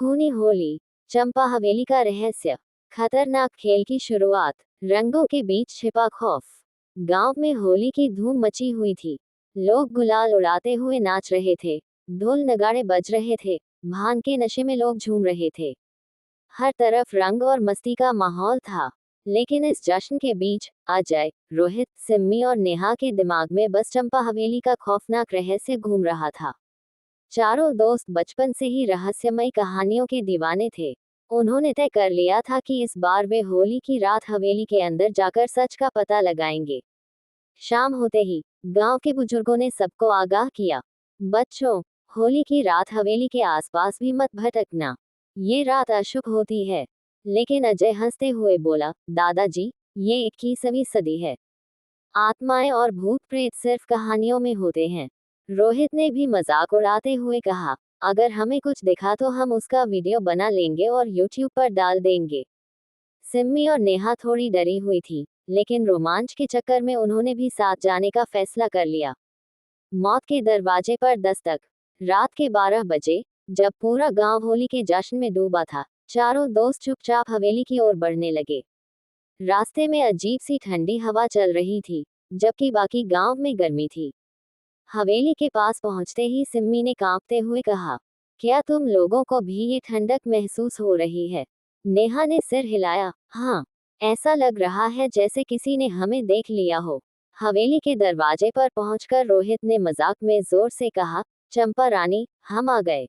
खूनी होली, चंपा हवेली का रहस्य, खतरनाक खेल की शुरुआत, रंगों के बीच छिपा खौफ। गांव में होली की धूम मची हुई थी। लोग गुलाल उड़ाते हुए नाच रहे थे, ढोल नगाड़े बज रहे थे, भांग के नशे में लोग झूम रहे थे। हर तरफ रंग और मस्ती का माहौल था। लेकिन इस जश्न के बीच अजय, रोहित, सिम्मी और नेहा के दिमाग में बस चंपा हवेली का खौफनाक रहस्य घूम रहा था। चारों दोस्त बचपन से ही रहस्यमय कहानियों के दीवाने थे। उन्होंने तय कर लिया था कि इस बार वे होली की रात हवेली के अंदर जाकर सच का पता लगाएंगे। शाम होते ही गांव के बुजुर्गों ने सबको आगाह किया, बच्चों, होली की रात हवेली के आसपास भी मत भटकना। ये रात अशुभ होती है। लेकिन अजय हंसते हुए बोला, दादाजी, ये 21वीं सदी है। आत्माएं और भूत प्रेत सिर्फ कहानियों में होते हैं। रोहित ने भी मजाक उड़ाते हुए कहा, अगर हमें कुछ दिखा तो हम उसका वीडियो बना लेंगे और यूट्यूब पर डाल देंगे। सिम्मी और नेहा थोड़ी डरी हुई थी, लेकिन रोमांच के चक्कर में उन्होंने भी साथ जाने का फैसला कर लिया। मौत के दरवाजे पर दस्तक। रात के 12 बजे, जब पूरा गांव होली के जश्न में डूबा था, चारों दोस्त चुपचाप हवेली की ओर बढ़ने लगे। रास्ते में अजीब सी ठंडी हवा चल रही थी, जबकि बाकी गांव में गर्मी थी। हवेली के पास पहुंचते ही सिम्मी ने कांपते हुए कहा, क्या तुम लोगों को भी ये ठंडक महसूस हो रही है? नेहा ने सिर हिलाया, हाँ, ऐसा लग रहा है जैसे किसी ने हमें देख लिया हो। हवेली के दरवाजे पर पहुंचकर रोहित ने मजाक में जोर से कहा, चंपा रानी, हम आ गए।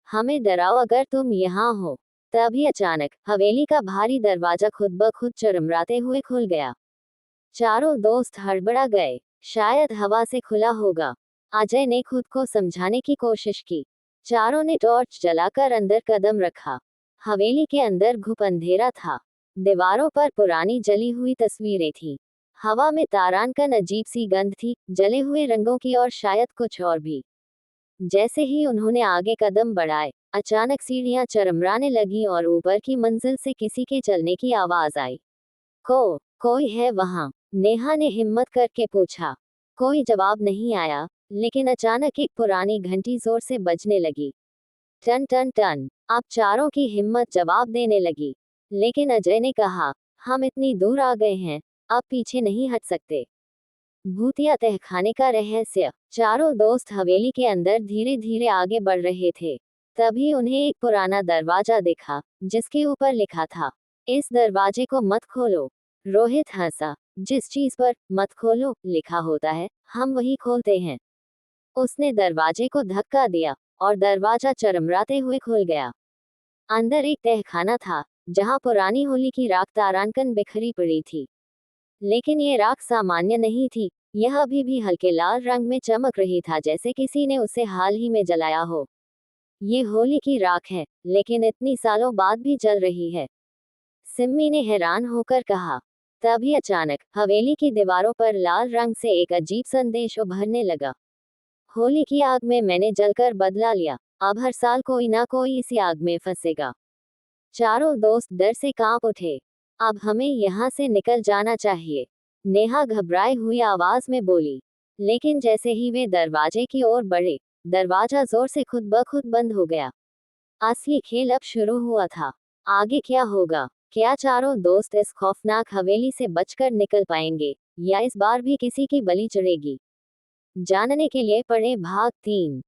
हमें डराओ अगर तुम यहाँ हो। तभी अचानक हवेली का भारी दरवाजा खुद ब खुद चरमराते हुए खुल गया। चारों दोस्त हड़बड़ा गए, शायद हवा से खुला होगा। अजय ने खुद को समझाने की कोशिश की। चारों ने टॉर्च जलाकर अंदर कदम रखा। हवेली के अंदर घुप अंधेरा था। दीवारों पर पुरानी जली हुई तस्वीरें थीं। हवा में तारांकन अजीब सी गंध थी, जले हुए रंगों की और शायद कुछ और भी। जैसे ही उन्होंने आगे कदम बढ़ाए, अचानक सीढ़ियां चरमराने लगी और ऊपर की मंजिल से किसी के चलने की आवाज आई। कोई है वहां? नेहा ने हिम्मत करके पूछा। कोई जवाब नहीं आया, लेकिन अचानक एक पुरानी घंटी जोर से बजने लगी। टन टन टन। अब चारों की हिम्मत जवाब देने लगी। लेकिन अजय ने कहा, हम इतनी दूर आ गए हैं, अब पीछे नहीं हट सकते। भूतिया तहखाने का रहस्य। चारों दोस्त हवेली के अंदर धीरे धीरे आगे बढ़ रहे थे। तभी उन्हें एक पुराना दरवाजा दिखा, जिसके ऊपर लिखा था, इस दरवाजे को मत खोलो। रोहित हंसा, जिस चीज पर मत खोलो लिखा होता है, हम वही खोलते हैं। उसने दरवाजे को धक्का दिया और दरवाजा चरमराते हुए खुल गया। अंदर एक तहखाना था, जहां पुरानी होली की राख तारांकन बिखरी पड़ी थी। लेकिन ये राख सामान्य नहीं थी, यह अभी भी हल्के लाल रंग में चमक रही था, जैसे किसी ने उसे हाल ही में जलाया हो। ये होली की राख है, लेकिन इतनी सालों बाद भी जल रही है, सिम्मी ने हैरान होकर कहा। तभी अचानक हवेली की दीवारों पर लाल रंग से एक अजीब संदेश उभरने लगा। होली की आग में मैंने जलकर बदला लिया, अब हर साल कोई ना कोई इसी आग में फंसेगा। चारों दोस्त डर से कांप उठे। अब हमें यहाँ से निकल जाना चाहिए, नेहा घबराई हुई आवाज में बोली। लेकिन जैसे ही वे दरवाजे की ओर बढ़े, दरवाजा जोर से खुद ब खुद बंद हो गया। असली खेल अब शुरू हुआ था। आगे क्या होगा? क्या चारों दोस्त इस खौफनाक हवेली से बचकर निकल पाएंगे, या इस बार भी किसी की बलि चढ़ेगी? जानने के लिए पढ़ें भाग 3।